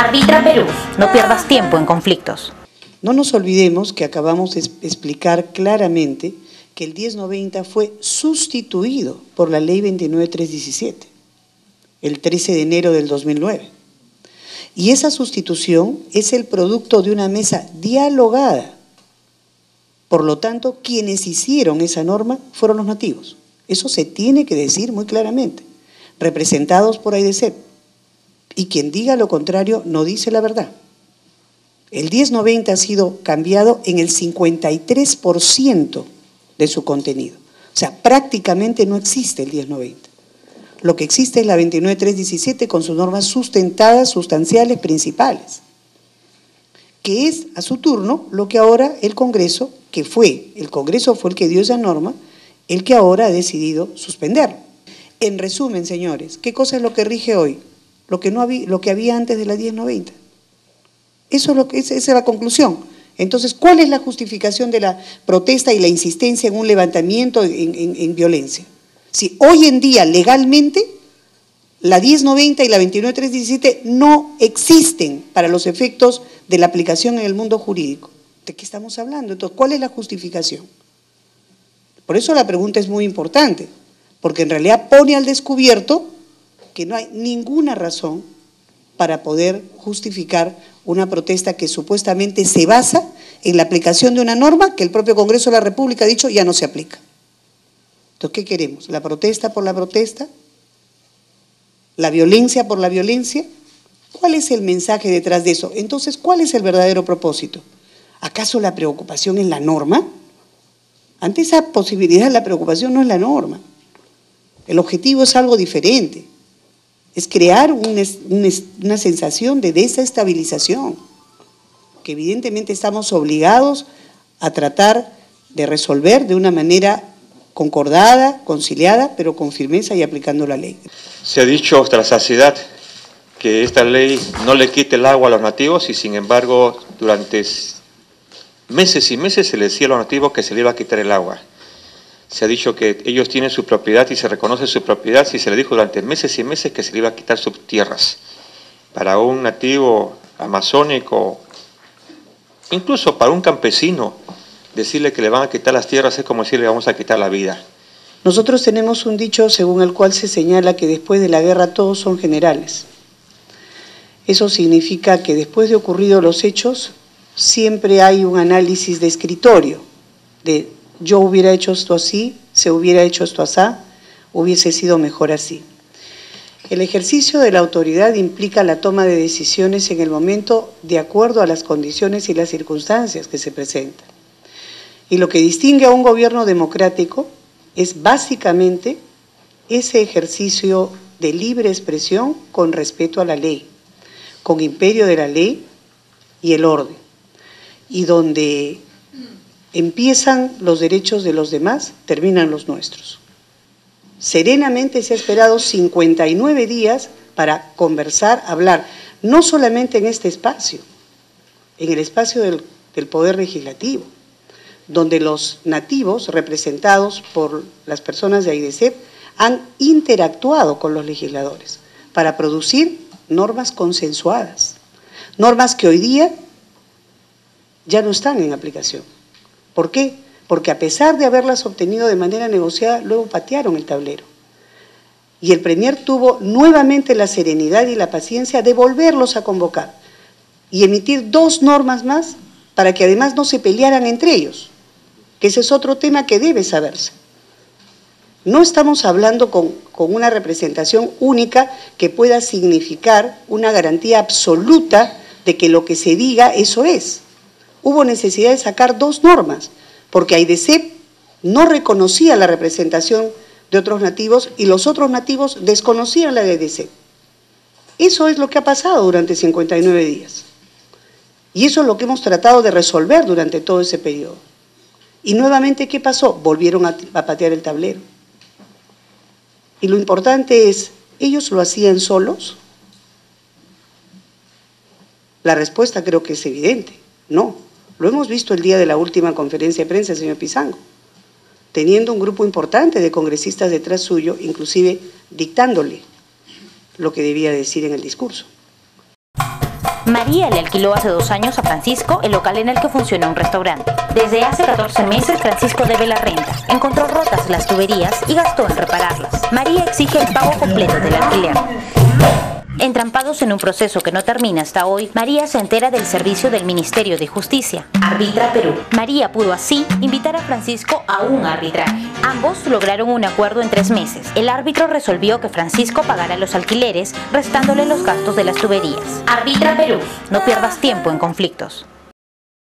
Arbitra Perú. No pierdas tiempo en conflictos. No nos olvidemos que acabamos de explicar claramente que el 1090 fue sustituido por la Ley 29317, el 13 de enero del 2009. Y esa sustitución es el producto de una mesa dialogada. Por lo tanto, quienes hicieron esa norma fueron los nativos. Eso se tiene que decir muy claramente, representados por AIDESEP. Y quien diga lo contrario no dice la verdad. El 1090 ha sido cambiado en el 53% de su contenido. O sea, prácticamente no existe el 1090. Lo que existe es la 29317 con sus normas sustentadas, sustanciales, principales, que es a su turno lo que ahora el Congreso, el Congreso fue el que dio esa norma, el que ahora ha decidido suspenderlo. En resumen, señores, ¿qué cosa es lo que rige hoy? Lo que había antes de la 1090. Esa es la conclusión. Entonces, ¿cuál es la justificación de la protesta y la insistencia en un levantamiento en violencia? Si hoy en día legalmente la 1090 y la 29317 no existen para los efectos de la aplicación en el mundo jurídico. ¿De qué estamos hablando? Entonces, ¿cuál es la justificación? Por eso la pregunta es muy importante, porque en realidad pone al descubierto que no hay ninguna razón para poder justificar una protesta que supuestamente se basa en la aplicación de una norma que el propio Congreso de la República ha dicho ya no se aplica. Entonces, ¿qué queremos? ¿La protesta por la protesta? ¿La violencia por la violencia? ¿Cuál es el mensaje detrás de eso? Entonces, ¿cuál es el verdadero propósito? ¿Acaso la preocupación es la norma? Ante esa posibilidad, la preocupación no es la norma. El objetivo es algo diferente. Es crear una sensación de desestabilización, que evidentemente estamos obligados a tratar de resolver de una manera concordada, conciliada, pero con firmeza y aplicando la ley. Se ha dicho hasta la saciedad que esta ley no le quite el agua a los nativos y sin embargo durante meses y meses se le decía a los nativos que se le iba a quitar el agua. Se ha dicho que ellos tienen su propiedad y se reconoce su propiedad y se le dijo durante meses y meses que se le iba a quitar sus tierras. Para un nativo amazónico, incluso para un campesino, decirle que le van a quitar las tierras es como decirle vamos a quitar la vida. Nosotros tenemos un dicho según el cual se señala que después de la guerra todos son generales. Eso significa que después de ocurridos los hechos, siempre hay un análisis de escritorio, de yo hubiera hecho esto así, se hubiera hecho esto así, hubiese sido mejor así. El ejercicio de la autoridad implica la toma de decisiones en el momento de acuerdo a las condiciones y las circunstancias que se presentan. Y lo que distingue a un gobierno democrático es básicamente ese ejercicio de libre expresión con respeto a la ley, con imperio de la ley y el orden, y donde empiezan los derechos de los demás, terminan los nuestros. Serenamente se ha esperado 59 días para conversar, hablar, no solamente en este espacio, en el espacio del Poder Legislativo, donde los nativos, representados por las personas de AIDESEP, han interactuado con los legisladores para producir normas consensuadas, normas que hoy día ya no están en aplicación. ¿Por qué? Porque a pesar de haberlas obtenido de manera negociada, luego patearon el tablero. Y el Premier tuvo nuevamente la serenidad y la paciencia de volverlos a convocar y emitir 2 normas más para que además no se pelearan entre ellos, que ese es otro tema que debe saberse. No estamos hablando con una representación única que pueda significar una garantía absoluta de que lo que se diga, eso es. Hubo necesidad de sacar 2 normas, porque AIDESEP no reconocía la representación de otros nativos y los otros nativos desconocían la de AIDESEP. Eso es lo que ha pasado durante 59 días. Y eso es lo que hemos tratado de resolver durante todo ese periodo. Y nuevamente, ¿qué pasó? Volvieron a patear el tablero. Y lo importante es, ¿ellos lo hacían solos? La respuesta creo que es evidente, no. Lo hemos visto el día de la última conferencia de prensa, señor Pizango, teniendo un grupo importante de congresistas detrás suyo, inclusive dictándole lo que debía decir en el discurso. María le alquiló hace 2 años a Francisco el local en el que funciona un restaurante. Desde hace 14 meses Francisco debe la renta, encontró rotas las tuberías y gastó en repararlas. María exige el pago completo del alquiler. Entrampados en un proceso que no termina hasta hoy, María se entera del servicio del Ministerio de Justicia, Arbitra Perú. María pudo así invitar a Francisco a un arbitraje. Ambos lograron un acuerdo en 3 meses. El árbitro resolvió que Francisco pagara los alquileres, restándole los gastos de las tuberías. Arbitra Perú. No pierdas tiempo en conflictos.